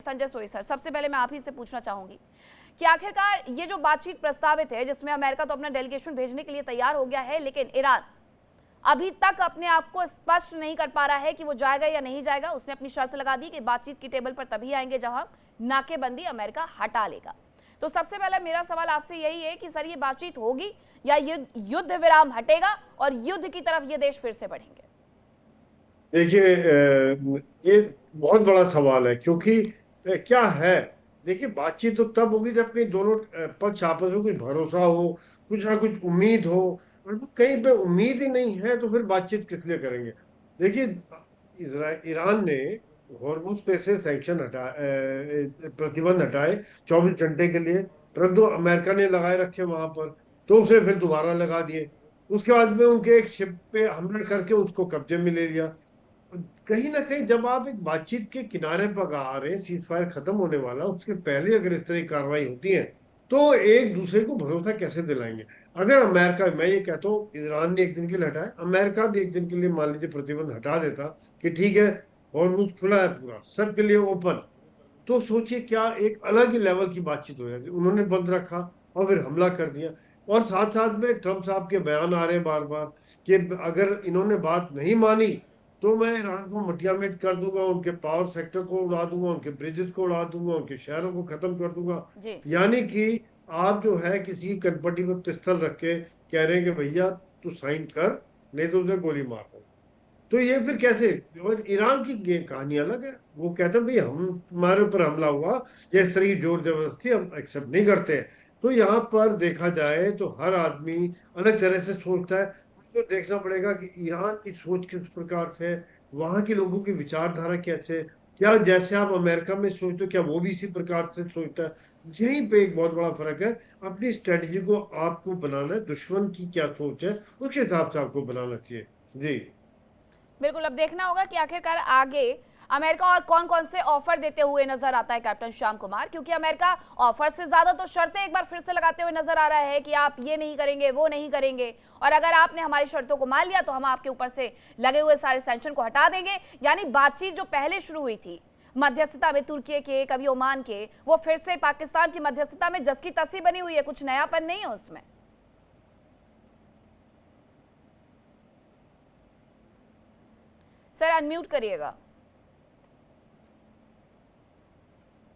संजय सोई सर, सबसे पहले मैं आप ही से पूछना चाहूंगी कि आखिरकार ये जो बातचीत प्रस्तावित है, जिसमें अमेरिका तो अपना डेलीगेशन भेजने के लिए तैयार हो गया है, लेकिन ईरान अभी तक अपने आप को स्पष्ट नहीं कर पा रहा है कि वो जाएगा या नहीं जाएगा। उसने अपनी शर्त लगा दी कि बातचीत की टेबल पर तभी आएंगे जब हम नाकेबंदी अमेरिका हटा लेगा। तो सबसे पहला मेरा सवाल आपसे यही है कि सर, ये बातचीत होगी या युद्ध विराम हटेगा और युद्ध की तरफ ये देश फिर से बढ़ेंगे? देखिए, ये बहुत बड़ा सवाल है, क्योंकि क्या है, देखिए, बातचीत तो तब होगी जब कहीं दोनों पक्ष आपस में कुछ भरोसा हो, कुछ ना कुछ उम्मीद हो। और कहीं पे उम्मीद ही नहीं है तो फिर बातचीत किस लिए करेंगे? देखिए, ईरान ने हॉर्मुज पे से सैंक्शन प्रतिबंध हटाए 24 घंटे के लिए, परंतु अमेरिका ने लगाए रखे वहां पर, तो उसे फिर दोबारा लगा दिए। उसके बाद में उनके एक शिप पे हमला करके उसको कब्जे में ले लिया। कहीं ना कहीं जब आप एक बातचीत के किनारे पर आ रहे हैं, सीज फायर खत्म होने वाला, उसके पहले अगर इस तरह की कार्रवाई होती है तो एक दूसरे को भरोसा कैसे दिलाएंगे? अगर अमेरिका, मैं ये कहता हूँ, ईरान ने एक दिन के लिए हटाया, अमेरिका भी एक दिन के लिए मान लीजिए प्रतिबंध हटा देता कि ठीक है, हॉर्मुज खुला है, पूरा सबके लिए ओपन, तो सोचिए क्या एक अलग ही लेवल की बातचीत हो जाती। उन्होंने बंद रखा और फिर हमला कर दिया। और साथ साथ में ट्रम्प साहब के बयान आ रहे हैं बार बार कि अगर इन्होंने बात नहीं मानी तो मैं ईरान को मटियामेट कर दूंगा, उनके पावर सेक्टर को उड़ा दूंगा, उनके ब्रिजेस को उड़ा दूंगा, उनके शहरों को खत्म कर दूंगा। जी। यानी कि आप जो है किसी की कनपट्टी पर पिस्तल रख के कह रहे हैं कि भैया तू साइन कर, नहीं तो उसे गोली मार दो। तो ये फिर कैसे? और ईरान की ये कहानी अलग है, वो कहते हैं भाई हम तुम्हारे ऊपर हमला हुआ, ये इस तरह की जोर जबरदस्ती हम एक्सेप्ट नहीं करते हैं। तो यहाँ पर देखा जाए तो हर आदमी अलग तरह से सोचता है। उसको देखना पड़ेगा कि ईरान की सोच किस प्रकार से है, वहां के लोगों की विचारधारा कैसे है। क्या जैसे आप अमेरिका में सोचते हो, क्या वो भी इसी प्रकार से सोचता है? यहीं पे एक बहुत बड़ा फर्क है। अपनी स्ट्रेटजी को आपको बनाना है, दुश्मन की क्या सोच है उसके हिसाब से आपको बनाना चाहिए। जी। बिल्कुल, अब देखना होगा कि आखिरकार आगे अमेरिका और कौन कौन से ऑफर देते हुए नजर आता है कैप्टन श्याम कुमार, क्योंकि अमेरिका ऑफर से ज्यादा तो शर्तें एक बार फिर से लगाते हुए नजर आ रहा है कि आप ये नहीं करेंगे, वो नहीं करेंगे, और अगर आपने हमारी शर्तों को मान लिया तो हम आपके ऊपर से लगे हुए सारे सैंक्शन को हटा देंगे। यानी बातचीत जो पहले शुरू हुई थी मध्यस्थता में तुर्की के, कभी ओमान के, वो फिर से पाकिस्तान की मध्यस्थता में जस की तसी बनी हुई है, कुछ नयापन नहीं है उसमें। सर अनम्यूट करिएगा।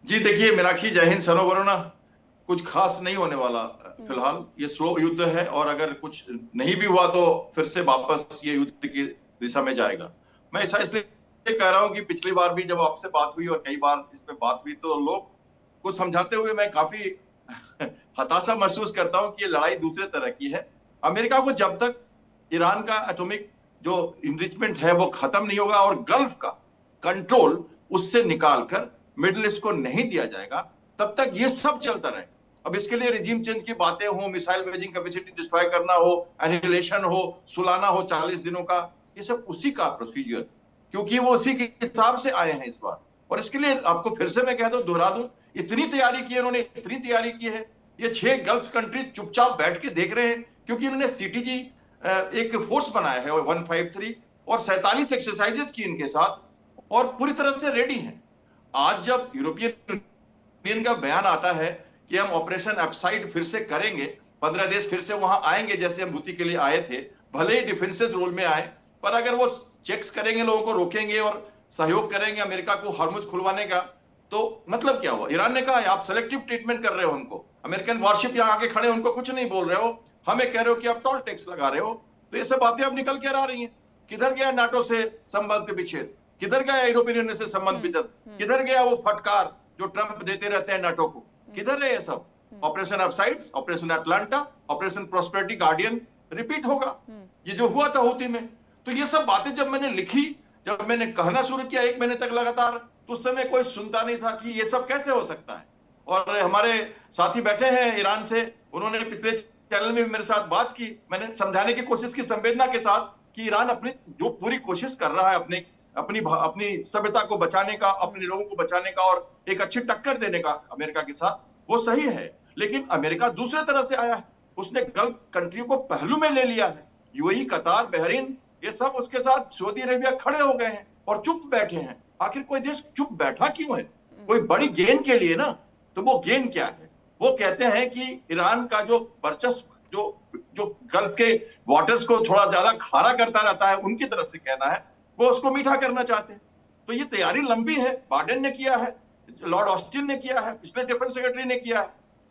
जी देखिए मीनाक्षी, जय हिंद, सनो वरुणा। कुछ खास नहीं होने वाला फिलहाल, ये स्लो युद्ध है, और अगर कुछ नहीं भी हुआ तो फिर से वापस ये युद्ध की दिशा में जाएगा। मैं ऐसा इसलिए कह रहा हूं कि पिछली बार भी जब आपसे बात हुई और कई बार इस पे बात हुई तो लोग को समझाते हुए मैं काफी हताशा महसूस करता हूं कि ये लड़ाई दूसरे तरह की है। अमेरिका को जब तक ईरान का एटॉमिक जो इनरिचमेंट है वो खत्म नहीं होगा और गल्फ का कंट्रोल उससे निकालकर मिडिल ईस्ट को नहीं दिया जाएगा, तब तक ये सब चलता रहे। अब इसके लिए रिजीम चेंज की बातें हो, मिसाइल बेजिंग कैपेसिटी डिस्ट्रॉय करना हो, एनिहिलेशन हो, सुलाना हो 40 दिनों का, ये सब उसी का प्रोसीजर, क्योंकि वो उसी के हिसाब से आए हैं इस बार। और इसके लिए आपको फिर से मैं कह दूं, दोहरा दूं, इतनी तैयारी की है इन्होंने, इतनी तैयारी की है। ये 6 गल्फ कंट्री चुपचाप बैठ के देख रहे हैं, क्योंकि इन्होंने सीटीजी एक फोर्स बनाया है 153 और 47 एक्सरसाइजेस की इनके साथ, और पूरी तरह से रेडी हैं। आज जब यूरोपियन यूनियन का बयान आता है कि हम ऑपरेशन अपसाइड फिर से करेंगे, 15 देश फिर से वहां आएंगे जैसे हम हूती के लिए आए थे, भले ही डिफेंसिव रोल में आए, पर अगर वो चेक्स करेंगे, लोगों को रोकेंगे और सहयोग करेंगे अमेरिका को हॉर्मुज खुलवाने का, तो मतलब क्या हुआ? ईरान ने कहा आप सेलेक्टिव ट्रीटमेंट कर रहे हो हमको, अमेरिकन वॉरशिप यहां आके खड़े उनको कुछ नहीं बोल रहे हो, हमें कह रहे हो कि आप टोल टैक्स लगा रहे हो। तो ये सब बातें अब निकल के आ रही हैं। किधर गया नाटो से संबंध विच्छेद, किधर गया यूरोपियन यूनियन से संबंध विच्छेद, किधर गया वो फटकार जो ट्रंप देते रहते हैं नाटो को, किधर है ये सब? Operation upsides, operation Atlanta, operation prosperity guardian repeat होगा, ये जो हुआ था हूती में। तो ये सब बातें जब मैंने लिखी, जब मैंने कहना शुरू किया 1 महीने तक लगातार, तो उस समय कोई सुनता नहीं था कि ये सब कैसे हो सकता है। और हमारे साथी बैठे हैं ईरान से, उन्होंने पिछले चैनल में मेरे साथ बात की, मैंने समझाने की कोशिश की संवेदना के साथ कि ईरान अपनी जो पूरी कोशिश कर रहा है अपनी सभ्यता को बचाने का, अपने लोगों को बचाने का और एक अच्छी टक्कर देने का अमेरिका के साथ, वो सही है। लेकिन अमेरिका दूसरे तरह से आया है, उसने गल्फ कंट्रियों को पहलू में ले लिया है। यूएई, कतार, बहरीन, ये सब उसके साथ, सऊदी अरेबिया खड़े हो गए हैं और चुप बैठे हैं। आखिर कोई देश चुप बैठा क्यों है? कोई बड़ी गेन के लिए ना, तो वो गेन क्या है? वो कहते हैं कि ईरान का जो वर्चस्व, जो जो गल्फ के वाटर्स को थोड़ा ज्यादा खारा करता रहता है, उनकी तरफ से कहना है, वो उसको मीठा करना चाहते हैं। तो ये तैयारी लंबी है, बाइडेन ने किया है, लॉर्ड ऑस्टिन ने किया है, पिछले डिफेंस सेक्रेटरी ने किया है,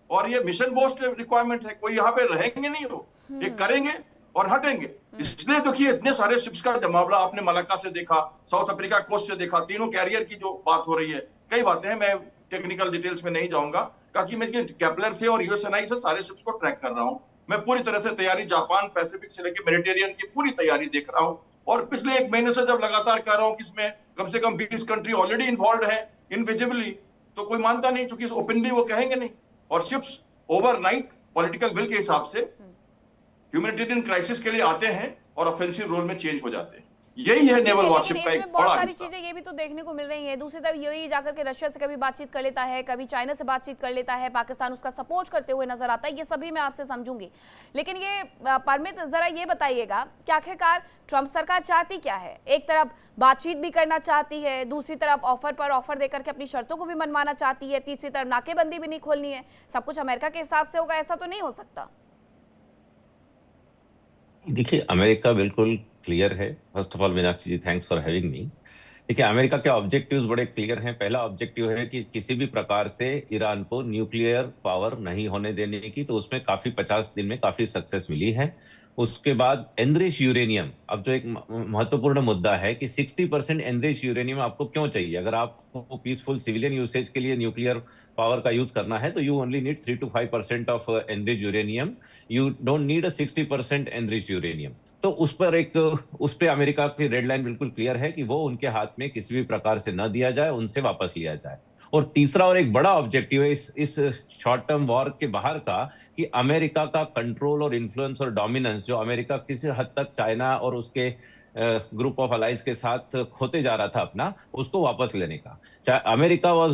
और ये मिशन बेस्ड रिक्वायरमेंट है, कोई यहाँ पे रहेंगे नहीं, वो ये करेंगे और हटेंगे। इसलिए देखिए इतने सारे शिप्स का मामला आपने मलाक्का से देखा, साउथ अफ्रीका कोस्ट से देखा, तीनों कैरियर की जो बात हो रही है, कई बातें हैं, मैं टेक्निकल डिटेल्स में नहीं जाऊंगा, क्योंकि मैं केपलर से और यूएसएनआई से सारे शिप्स को ट्रैक कर रहा हूं। मैं पूरी तरह से तैयारी, जापान पैसिफिक से लेकर मेडिटेरियन की पूरी तैयारी देख रहा हूं, और पिछले 1 महीने से जब लगातार कर रहा हूं कि इसमें कम से कम 20 कंट्री ऑलरेडी इन्वॉल्व है इनविजिबली, तो कोई मानता नहीं, क्योंकि ओपनली वो कहेंगे नहीं। और शिप्स ओवरनाइट पॉलिटिकल विल के हिसाब से ह्यूमैनिटेरियन क्राइसिस के लिए आते हैं और ऑफेंसिव रोल में चेंज हो जाते हैं। यही है नेवल वॉरशिप का एक बहुत बड़ा सारी हिस्सा। चीजें ये भी तो देखने को मिल रही है। दूसरी तरफ यूएई जाकर के रशिया से कभी बातचीत कर लेता है, कभी चाइना से बातचीत कर लेता है, पाकिस्तान उसका सपोर्ट करते हुए नजर आता है। ये सभी मैं आपसे समझूंगी, लेकिन ये परमित जरा ये बताइएगा कि आखिरकार ट्रंप सरकार चाहती क्या है? एक तरफ बातचीत भी करना चाहती है, दूसरी तरफ ऑफर पर ऑफर देकर के अपनी शर्तों को भी मनवाना चाहती है, तीसरी तरफ नाकेबंदी भी नहीं खोलनी है। सब कुछ अमेरिका के हिसाब से होगा, ऐसा तो नहीं हो सकता। देखिए, अमेरिका बिल्कुल क्लियर है। First of all Meenakshi ji, thanks for having me. देखिए, अमेरिका के ऑब्जेक्टिव्स बड़े क्लियर हैं। पहला ऑब्जेक्टिव है कि किसी भी प्रकार से ईरान को न्यूक्लियर पावर नहीं होने देने की, तो उसमें काफी 50 दिन में काफी सक्सेस मिली है। उसके बाद एनरिच यूरेनियम, अब जो एक महत्वपूर्ण मुद्दा है कि 60% एनरिच यूरेनियम आपको क्यों चाहिए? अगर आपको पीसफुल सिविलियन यूसेज के लिए न्यूक्लियर पावर का यूज करना है, तो you only need 3 to 5% of enrich uranium, you don't need 60% enrich uranium. तो उस पे अमेरिका की रेड लाइन बिल्कुल क्लियर है कि वो उनके हाथ में किसी भी प्रकार से न दिया जाए, उनसे वापस लिया जाए। और तीसरा और एक बड़ा ऑब्जेक्टिव है इस शॉर्ट टर्म वॉर के बाहर का, कि अमेरिका का कंट्रोल और इन्फ्लुएंस और डोमिनेंस, जो अमेरिका किसी हद तक चाइना और उसके ग्रुप ऑफ अलाइज के साथ खोते जा रहा था अपना, उसको वापस लेने का। America was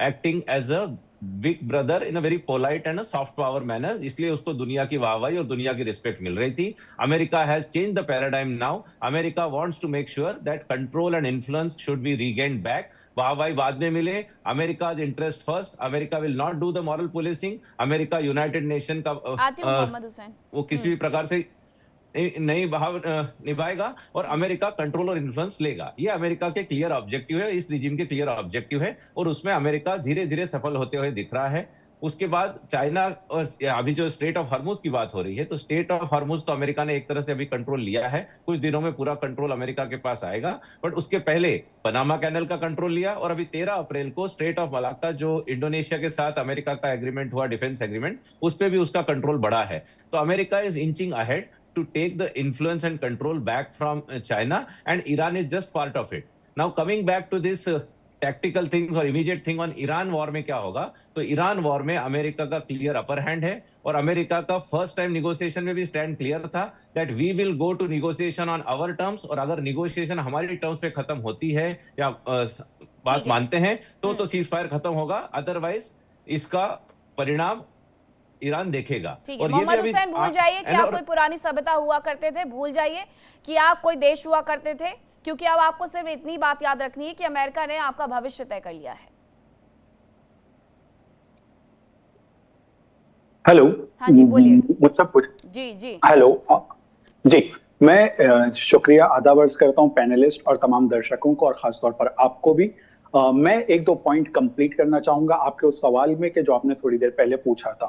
acting as a big brother in a very polite and soft power manner, इसलिए उसको दुनिया की वाहवाही और दुनिया की रिस्पेक्ट मिल रही थी। America has change the paradigm now. America wants to make sure that control and influence should be regained back. वाहवाही बाद में मिले, America's interest first. America will not do the moral policing. America United Nation का वो किसी भी प्रकार से नई भाव निभाएगा, और अमेरिका कंट्रोल और इन्फ्लुएंस लेगा। ये अमेरिका के क्लियर ऑब्जेक्टिव है, इस रिजीम के क्लियर ऑब्जेक्टिव है, और उसमें अमेरिका धीरे धीरे सफल होते हुए दिख रहा है। उसके बाद चाइना, और अभी जो स्ट्रेट ऑफ हॉर्मुज की बात हो रही है, तो स्ट्रेट ऑफ हॉर्मुज तो अमेरिका ने एक तरह से अभी कंट्रोल लिया है। कुछ दिनों में पूरा कंट्रोल अमेरिका के पास आएगा, बट उसके पहले पनामा कैनल का कंट्रोल लिया, और अभी 13 अप्रैल को स्ट्रेट ऑफ मलाक्का, जो इंडोनेशिया के साथ अमेरिका का एग्रीमेंट हुआ, डिफेंस एग्रीमेंट, उस पर भी उसका कंट्रोल बढ़ा है। तो America is inching ahead to take the influence and control back from China, and Iran is just part of it. Now coming back to this tactical things और immediate thing on Iran war में क्या होगा, तो Iran war में America का clear upper hand है, और America का फर्स्ट टाइम निगोशिएशन में भी स्टैंड क्लियर था that we will go to negotiation on our terms, और अगर निगोशिएशन हमारी टर्म्स पे खत्म होती है या बात मानते हैं तो सीज फायर खत्म होगा, अदरवाइज इसका परिणाम ईरान देखेगा। और मोहम्मद हुसैन, भूल जाइए कि आप कोई पुरानी सभ्यता हुआ करते थे, भूल जाइए कि आप कोई देश हुआ करते थे, क्योंकि अब आपको सिर्फ इतनी बात याद रखनी है कि अमेरिका ने आपका भविष्य तय कर लिया है। हेलो, हाँ जी, बोलिए। मुझसे पूछ जी हेलो जी, मैं शुक्रिया आदाब अर्ज करता हूं पैनलिस्ट और तमाम दर्शकों को, और खासतौर पर आपको भी। मैं 1-2 पॉइंट कंप्लीट करना चाहूंगा आपके उस सवाल में कि जो आपने थोड़ी देर पहले पूछा था।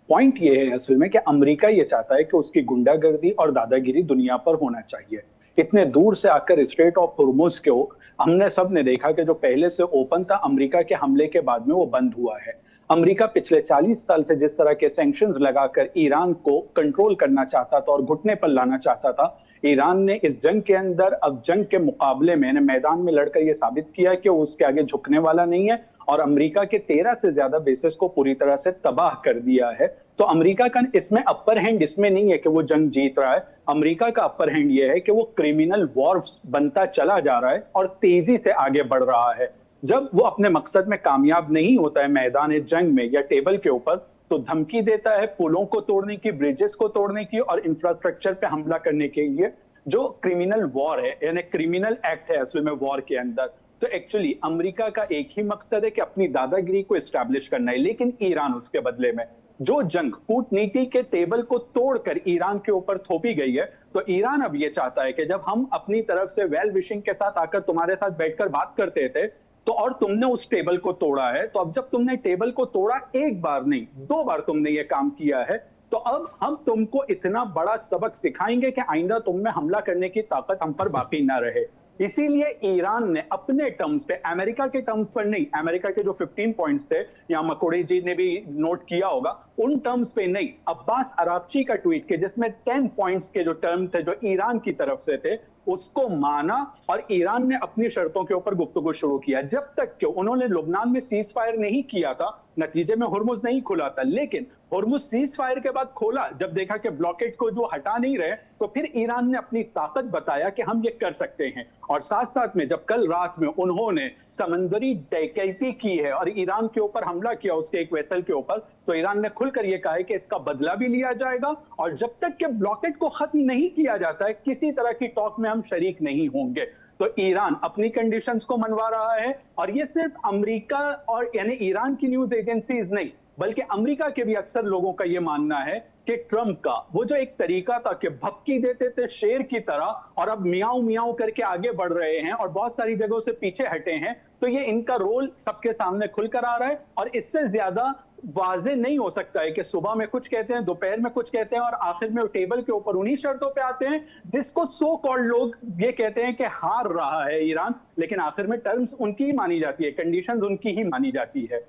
पॉइंट ये है असल में कि अमेरिका ये चाहता है कि उसकी गुंडागर्दी और दादागिरी दुनिया पर होना चाहिए। इतने दूर से आकर स्ट्रेट ऑफ हॉर्मुज को हमने सब ने देखा कि जो पहले से ओपन था, अमेरिका के हमले के बाद में वो बंद हुआ है। अमेरिका पिछले 40 साल से जिस तरह के सैंक्शंस लगाकर ईरान को कंट्रोल करना चाहता था और घुटने पर लाना चाहता था, ईरान ने इस जंग के अंदर, अब जंग के मुकाबले में, मैदान में लड़कर यह साबित किया कि वो उसके आगे झुकने वाला नहीं है, और अमेरिका के 13 से ज्यादा बेसेस को पूरी तरह से तबाह कर दिया है। तो अमेरिका का इसमें अपर हैंड इसमें नहीं है कि वो जंग जीत रहा है। अमेरिका का अपर हैंड ये है कि वो क्रिमिनल वॉर बनता चला जा रहा है और तेजी से आगे बढ़ रहा है। जब वो अपने मकसद में कामयाब नहीं होता है मैदान जंग में या टेबल के ऊपर, तो धमकी देता है पुलों को तोड़ने की, ब्रिजेस को तोड़ने की, और इंफ्रास्ट्रक्चर पे हमला करने के लिए, जो क्रिमिनल वॉर है, यानी क्रिमिनल एक्ट है असल में वॉर के अंदर। तो एक्चुअली अमेरिका का एक ही मकसद है कि अपनी दादागिरी को एस्टैब्लिश करना है, लेकिन ईरान उसके बदले में जो जंग कूटनीति के टेबल को तोड़कर ईरान के ऊपर थोपी गई है, तो ईरान अब ये चाहता है कि जब हम अपनी तरफ से वेल विशिंग के साथ आकर तुम्हारे साथ बैठकर बात करते थे तो और तुमने उस टेबल को तोड़ा है, तो अब जब तुमने टेबल को तोड़ा एक बार नहीं 2 बार तुमने ये काम किया है, तो अब हम तुमको इतना बड़ा सबक सिखाएंगे कि आइंदा तुम में हमला करने की ताकत हम पर बाकी ना रहे। इसीलिए ईरान ने अपने टर्म्स पे, अमेरिका के टर्म्स पर नहीं, अमेरिका के जो 15 पॉइंट्स थे या मकोड़े जी ने भी नोट किया होगा, उन टर्म्स पे नहीं, अब्बास अरागची का ट्वीट के जिसमें 10 पॉइंट्स के जो टर्म थे जो ईरान की तरफ से थे उसको माना और ईरान ने अपनी शर्तों के ऊपर गुफ्तगू शुरू किया। जब तक कि उन्होंने लुबनान में सीज फायर नहीं किया था, नतीजे में हुर्मुज नहीं खुला था, लेकिन हुर्मुज सीज फायर के बाद खोला जब देखा कि ब्लॉकेड को जो हटा नहीं रहे, तो फिर ईरान ने अपनी ताकत बताया कि हम ये कर सकते हैं। और साथ साथ में जब कल रात में उन्होंने समंदरी डकैती की है और ईरान के ऊपर हमला किया उसके एक वेसल के ऊपर, तो ईरान ने खुलकर यह कहा है कि इसका बदला भी लिया जाएगा और जब तक कि ब्लॉकेड को खत्म नहीं किया जाता है किसी तरह की टॉक में हम शरीक नहीं होंगे। तो ईरान अपनी कंडीशंस को मनवा रहा है और ये सिर्फ अमेरिका और यानी ईरान की न्यूज एजेंसीज नहीं बल्कि अमेरिका के भी अक्सर लोगों का ये मानना है कि ट्रंप का वो जो एक तरीका था कि भपकी देते थे शेर की तरह और अब मियाऊ मियाऊ करके आगे बढ़ रहे हैं और बहुत सारी जगहों से पीछे हटे हैं, तो ये इनका रोल सबके सामने खुलकर आ रहा है और इससे ज्यादा वाज़ेह नहीं हो सकता है कि सुबह में कुछ कहते हैं, दोपहर में कुछ कहते हैं और आखिर में टेबल के ऊपर उन्हीं शर्तों पे आते हैं जिसको सो कॉल्ड लोग ये कहते हैं कि हार रहा है ईरान, लेकिन आखिर में टर्म्स उनकी ही मानी जाती है, कंडीशंस उनकी ही मानी जाती है।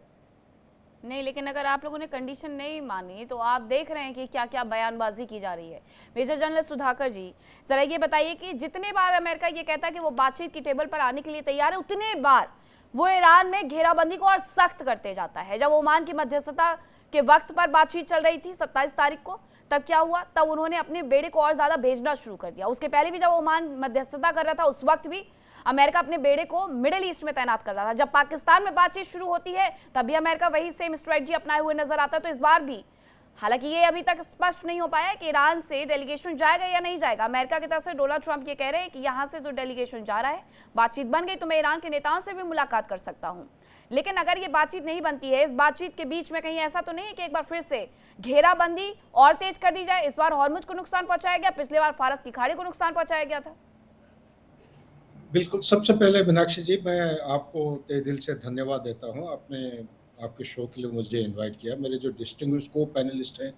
नहीं, लेकिन अगर आप लोगों ने कंडीशन नहीं मानी तो आप देख रहे हैं कि क्या क्या बयानबाजी की जा रही है। मेजर जनरल सुधाकर जी, जरा ये बताइए कि जितने बार अमेरिका ये कहता है कि वो बातचीत की टेबल पर आने के लिए तैयार है, उतने बार वो ईरान में घेराबंदी को और सख्त करते जाता है। जब ओमान की मध्यस्थता के वक्त पर बातचीत चल रही थी 27 तारीख को, तब क्या हुआ, तब उन्होंने अपने बेड़े को और ज्यादा भेजना शुरू कर दिया। उसके पहले भी जब ओमान मध्यस्थता कर रहा था उस वक्त भी अमेरिका अपने बेड़े को मिडिल ईस्ट में तैनात कर रहा था। जब पाकिस्तान में बातचीत शुरू होती है तब भी अमेरिका वही सेम स्ट्रेटजी अपनाए हुए नजर आता है। तो इस बार भी, हालांकि ये अभी तक स्पष्ट नहीं हो पाया है कि ईरान से डेलीगेशन जाएगा या नहीं जाएगा। अमेरिका की तरफ से डोनाल्ड ट्रंप ये कह रहे हैं कि यहाँ से तो डेलीगेशन जा रहा है, बातचीत बन गई तो मैं ईरान के नेताओं से भी मुलाकात कर सकता हूँ। लेकिन अगर ये बातचीत नहीं बनती है, इस बातचीत के बीच में कहीं ऐसा तो नहीं है कि एक बार फिर से घेराबंदी और तेज कर दी जाए? इस बार हॉर्मुज को नुकसान पहुंचाया गया, पिछले बार फारस की खाड़ी को नुकसान पहुंचाया गया था। बिल्कुल, सबसे पहले मीनाक्षी जी मैं आपको तहे दिल से धन्यवाद देता हूं, आपने आपके शो के लिए मुझे इनवाइट किया। मेरे जो डिस्टिंग्विश्ड को पैनलिस्ट हैं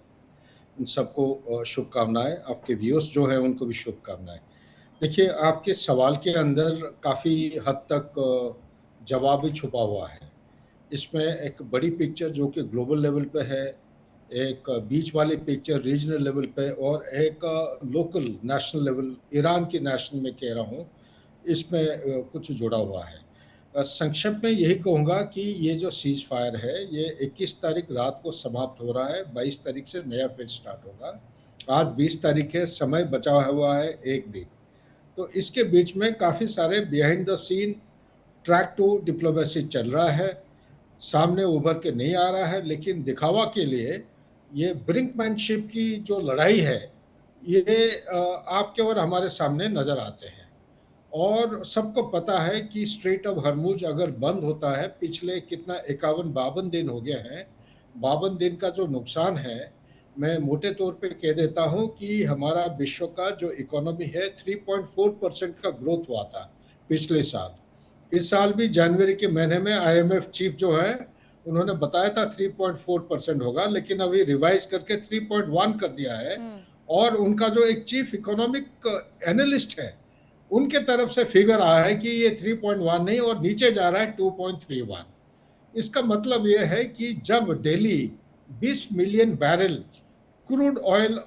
उन सबको शुभकामनाएं, आपके व्यूअर्स जो हैं उनको भी शुभकामनाएं। देखिए, आपके सवाल के अंदर काफ़ी हद तक जवाब ही छुपा हुआ है। इसमें एक बड़ी पिक्चर जो कि ग्लोबल लेवल पे है, एक बीच वाली पिक्चर रीजनल लेवल पे और एक लोकल नेशनल लेवल, ईरान की नेशनल में कह रहा हूँ, इसमें कुछ जुड़ा हुआ है। संक्षेप में यही कहूँगा कि ये जो सीज फायर है ये 21 तारीख रात को समाप्त हो रहा है, 22 तारीख से नया फेज स्टार्ट होगा। आज 20 तारीख है, समय बचा हुआ है 1 दिन। तो इसके बीच में काफ़ी सारे behind the scene track two diplomacy चल रहा है, सामने उभर के नहीं आ रहा है, लेकिन दिखावा के लिए ये ब्रिंकमैनशिप की जो लड़ाई है ये आपके और हमारे सामने नज़र आते हैं। और सबको पता है कि स्ट्रेट ऑफ हर्मुज अगर बंद होता है, पिछले कितना 51-52 दिन हो गए हैं, 52 दिन का जो नुकसान है, मैं मोटे तौर पे कह देता हूं कि हमारा विश्व का जो इकोनॉमी है 3.4% का ग्रोथ हुआ था पिछले साल। इस साल भी जनवरी के महीने में IMF चीफ जो है उन्होंने बताया था 3.4% होगा, लेकिन अभी रिवाइज करके 3.1 कर दिया है। और उनका जो एक चीफ इकोनॉमिक एनालिस्ट है उनके तरफ से फिगर आया है कि ये 3.1 नहीं और नीचे जा रहा है 2.31। इसका मतलब ये है कि जब daily 20 million barrel crude oil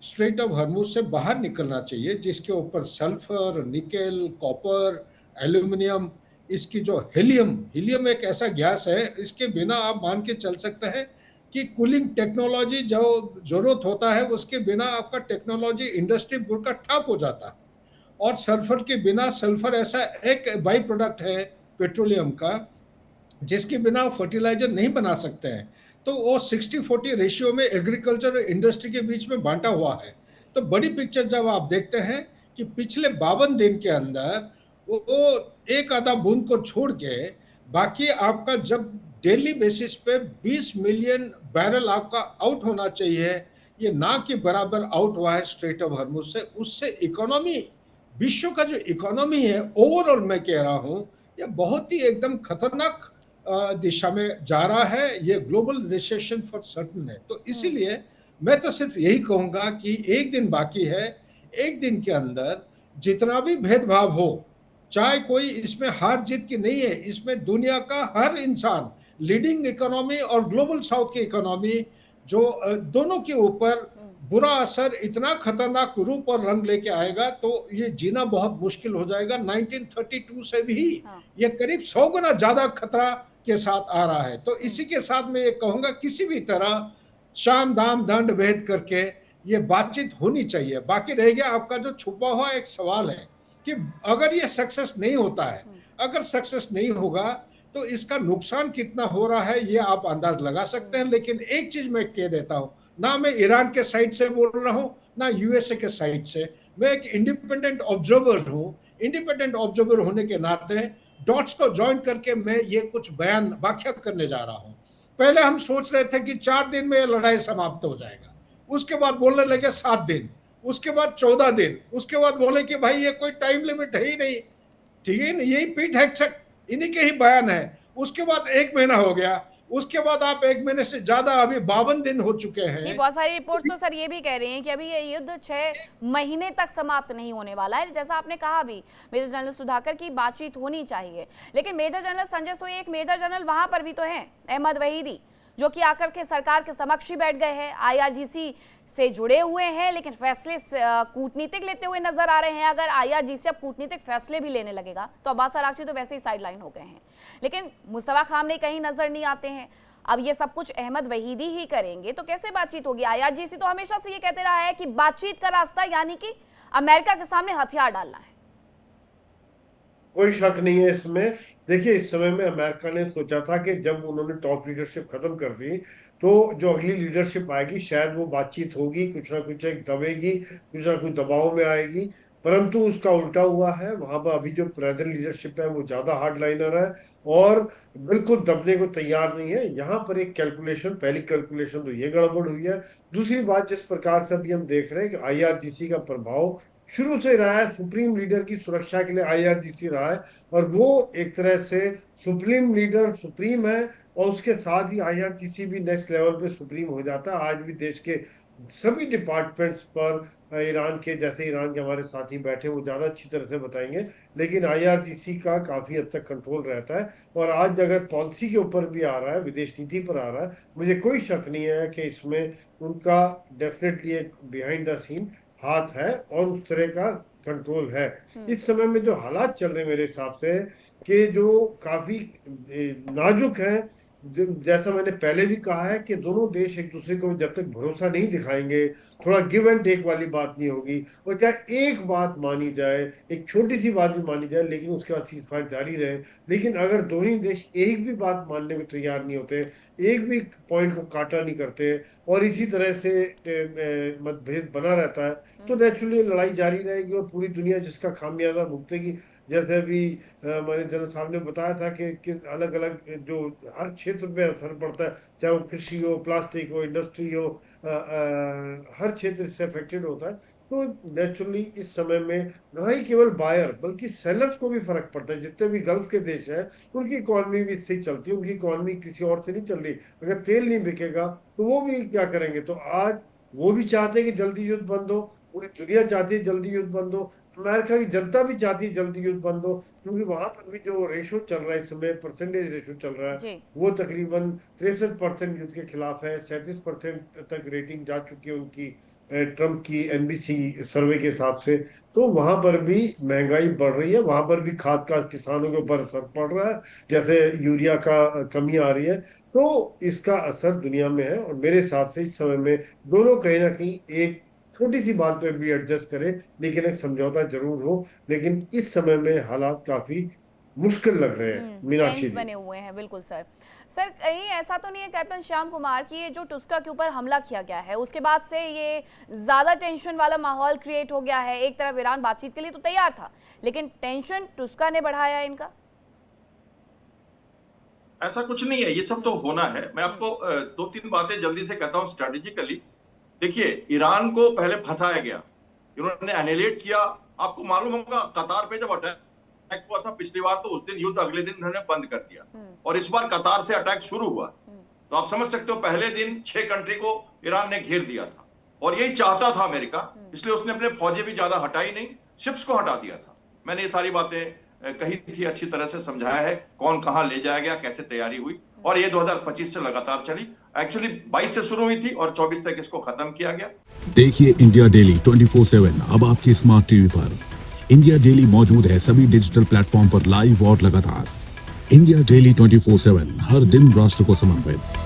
strait of Hormuz से बाहर निकलना चाहिए, जिसके ऊपर सल्फर, निकेल, कॉपर, एल्यूमिनियम, इसकी जो हीलियम एक ऐसा गैस है, इसके बिना आप मान के चल सकते हैं कि कूलिंग टेक्नोलॉजी जो जरूरत होता है उसके बिना आपका टेक्नोलॉजी इंडस्ट्री पूरा ठप हो जाता है। और सल्फर के बिना, सल्फर ऐसा एक बाई प्रोडक्ट है पेट्रोलियम का जिसके बिना फर्टिलाइजर नहीं बना सकते हैं। तो वो 60-40 रेशियो में एग्रीकल्चर और इंडस्ट्री के बीच में बांटा हुआ है। तो बड़ी पिक्चर जब आप देखते हैं कि पिछले 52 दिन के अंदर वो एक आधा बूंद को छोड़ के बाकी आपका जब डेली बेसिस पे 20 मिलियन बैरल आपका आउट होना चाहिए, ये ना के बराबर आउट हुआ है स्ट्रेट ऑफ हॉर्मुज से, उससे इकोनॉमी, विश्व का जो इकोनॉमी है ओवरऑल मैं कह रहा हूं, ये बहुत ही एकदम खतरनाक दिशा में जा रहा है। ये ग्लोबल रिसेशन फॉर सर्टन है। तो इसीलिए मैं तो सिर्फ यही कहूंगा कि एक दिन बाकी है, एक दिन के अंदर जितना भी भेदभाव हो, चाहे कोई इसमें हार जीत की नहीं है, इसमें दुनिया का हर इंसान, लीडिंग इकोनॉमी और ग्लोबल साउथ की इकोनॉमी, जो दोनों के ऊपर बुरा असर इतना खतरनाक रूप और रंग लेके आएगा तो ये जीना बहुत मुश्किल हो जाएगा। 1932 से भी ये करीब 100 गुना ज्यादा खतरा के साथ आ रहा है। तो इसी के साथ मैं ये कहूंगा किसी भी तरह शाम दाम दंड भेद करके ये बातचीत होनी चाहिए। बाकी रह गया आपका जो छुपा हुआ एक सवाल है कि अगर ये सक्सेस नहीं होता है, अगर सक्सेस नहीं होगा तो इसका नुकसान कितना हो रहा है ये आप अंदाज लगा सकते हैं। लेकिन एक चीज मैं कह देता हूं, ना मैं ईरान के साइड से बोल रहा हूं ना यूएसए के साइड से, मैं एक इंडिपेंडेंट ऑब्जर्वर हूं। इंडिपेंडेंट ऑब्जर्वर होने के नाते डॉट्स को ज्वाइन करके मैं ये कुछ बयान व्याख्या करने जा रहा हूं। पहले हम सोच रहे थे कि 4 दिन में लड़ाई समाप्त हो जाएगा, उसके बाद बोलने लगे 7 दिन, उसके बाद 14 दिन, उसके बाद बोले कि भाई ये कोई टाइम लिमिट है ही नहीं। ठीक है, यही पीट हेक्सेट इन्हीं के ही बयान है। उसके बाद 1 महीना हो गया, उसके बाद आप 1 महीने से ज्यादा अभी 52 दिन हो चुके हैं। नहीं, बहुत सारी रिपोर्ट्स तो सर ये भी कह रही हैं कि अभी ये युद्ध 6 महीने तक समाप्त नहीं होने वाला है। जैसा आपने कहा अभी मेजर जनरल सुधाकर की बातचीत होनी चाहिए, लेकिन मेजर जनरल संजय सोई, एक मेजर जनरल वहां पर भी तो हैं, अहमद वहीदी, जो कि आकर के सरकार के समक्ष ही बैठ गए हैं, आईआरजीसी से जुड़े हुए हैं, लेकिन फैसले कूटनीतिक लेते हुए नजर आ रहे हैं। अगर आईआरजीसी अब कूटनीतिक फैसले भी लेने लगेगा तो अब्बास अरागची तो वैसे ही साइडलाइन हो गए हैं, लेकिन मुस्तफा खामने कहीं नजर नहीं आते हैं। अब ये सब कुछ अहमद वहीदी ही करेंगे तो कैसे बातचीत होगी? आईआरजीसी तो हमेशा से ये कहते रहा है कि बातचीत का रास्ता यानी कि अमेरिका के सामने हथियार डालना है। कोई शक नहीं है इसमें। देखिए, इस समय में अमेरिका ने सोचा था कि जब उन्होंने टॉप लीडरशिप खत्म कर दी तो जो अगली लीडरशिप आएगी शायद वो बातचीत होगी, कुछ ना कुछ एक दबेगी, कुछ ना कुछ दबाव में आएगी, परंतु उसका उल्टा हुआ है। वहां पर अभी जो प्रेजेंट लीडरशिप है वो ज्यादा हार्डलाइनर है और बिल्कुल दबने को तैयार नहीं है। यहाँ पर एक कैलकुलेशन, पहली कैलकुलेशन तो ये गड़बड़ हुई है। दूसरी बात, जिस प्रकार से अभी हम देख रहे हैं कि आईआरजीसी का प्रभाव शुरू से रहा है, सुप्रीम लीडर की सुरक्षा के लिए आईआरजीसी रहा है, और वो एक तरह से सुप्रीम लीडर सुप्रीम है और उसके साथ ही आईआरजीसी भी नेक्स्ट लेवल पे सुप्रीम हो जाता है। आज भी देश के सभी डिपार्टमेंट्स पर ईरान के, जैसे ईरान के हमारे साथी बैठे, वो ज्यादा अच्छी तरह से बताएंगे, लेकिन आईआरजीसी का काफी हद तक कंट्रोल रहता है। और आज अगर पॉलिसी के ऊपर भी आ रहा है, विदेश नीति पर आ रहा है, मुझे कोई शक नहीं है कि इसमें उनका डेफिनेटली एक बिहाइंड द सीन हाथ है और उस तरह का कंट्रोल है। इस समय में जो हालात चल रहे हैं मेरे हिसाब से कि जो काफी नाजुक है, जैसा मैंने पहले भी कहा है कि दोनों देश एक दूसरे को जब तक भरोसा नहीं दिखाएंगे, थोड़ा गिव एंड टेक वाली बात नहीं होगी, और चाहे एक बात मानी जाए, एक छोटी सी बात भी मानी जाए, लेकिन उसके बाद सीजफायर जारी रहे, लेकिन अगर दोनों देश एक भी बात मानने को तैयार नहीं होते, एक भी पॉइंट को काटा नहीं करते और इसी तरह से मतभेद बना रहता है, तो नेचुरली लड़ाई जारी रहेगी और पूरी दुनिया जिसका खामियाजा भुगतेगी। जैसे अभी हमारे जनरल साहब ने बताया था कि अलग अलग जो हर क्षेत्र में असर पड़ता है, चाहे वो कृषि हो, प्लास्टिक हो, इंडस्ट्री हो, हर क्षेत्र इससे अफेक्टेड होता है। तो नेचुरली इस समय में ना ही केवल बायर बल्कि सेलर्स को भी फर्क पड़ता है। जितने भी गल्फ के देश हैं उनकी इकोनॉमी भी इससे ही चलती है, उनकी इकोनॉमी किसी और से नहीं चल रही। अगर तेल नहीं बिकेगा तो वो भी क्या करेंगे? तो आज वो भी चाहते हैं कि जल्दी युद्ध बंद हो, पूरी दुनिया चाहती है जल्दी युद्ध बंद हो, अमेरिका की जनता भी चाहती है जल्दी युद्ध बंद हो, क्योंकि वहां पर भी जो रेशो चल रहा है इस समय, परसेंटेज रेशो चल रहा है, वो तकरीबन 63% युद्ध के खिलाफ है। 37% तक रेटिंग जा चुकी है उनकी, ट्रम्प की एनबीसी सर्वे के हिसाब से। तो वहां पर भी महंगाई बढ़ रही है, वहां पर भी खाद का किसानों के ऊपर असर पड़ रहा है, जैसे यूरिया का कमी आ रही है। तो इसका असर दुनिया में है और मेरे हिसाब से इस समय में दोनों कहीं ना कहीं एक छोटी सी बात पे भी एडजस्ट करें, लेकिन एक समझौता जरूर हो। लेकिन इस समय में हालात काफी मुश्किल लग रहे हैं मीनाक्षी टेंस जी। बने हुए हैं, बिल्कुल सर। सर कहीं ऐसा तो नहीं है कैप्टन श्याम कुमार कि ये जो टुस्का के ऊपर हमला किया गया है उसके बाद से ये ज्यादा टेंशन वाला माहौल क्रिएट हो गया है? एक तरफ ईरान बातचीत के लिए तो तैयार था, लेकिन टेंशन टुस्का ने बढ़ाया इनका? ऐसा कुछ नहीं है, ये सब तो होना है। मैं आपको 2-3 बातें जल्दी से कहता हूं स्ट्रेटेजिकली। देखिए, ईरान को पहले फंसाया गया, इन्होंने एनिलेट किया। आपको मालूम होगा कतार पे जब अटैक हुआ था पिछली बार, तो उस दिन युद्ध अगले दिन उन्होंने बंद कर दिया, और इस बार कतार से अटैक शुरू हुआ। तो आप समझ सकते हो पहले दिन 6 कंट्री को ईरान ने घेर दिया था, और यही चाहता था अमेरिका, इसलिए उसने अपने फौजें भी ज्यादा हटाई नहीं, शिप्स को हटा दिया था। मैंने ये सारी बातें कही थी, अच्छी तरह से समझाया है कौन कहां ले जाया गया, कैसे तैयारी हुई, और ये 2025 से लगातार चली। एक्चुअली 22 से शुरू हुई थी और 24 तक इसको खत्म किया गया। देखिए इंडिया डेली 24/7 अब आपकी स्मार्ट टीवी पर। इंडिया डेली मौजूद है सभी डिजिटल प्लेटफॉर्म पर लाइव और लगातार। इंडिया डेली 24/7 हर दिन राष्ट्र को समर्पित।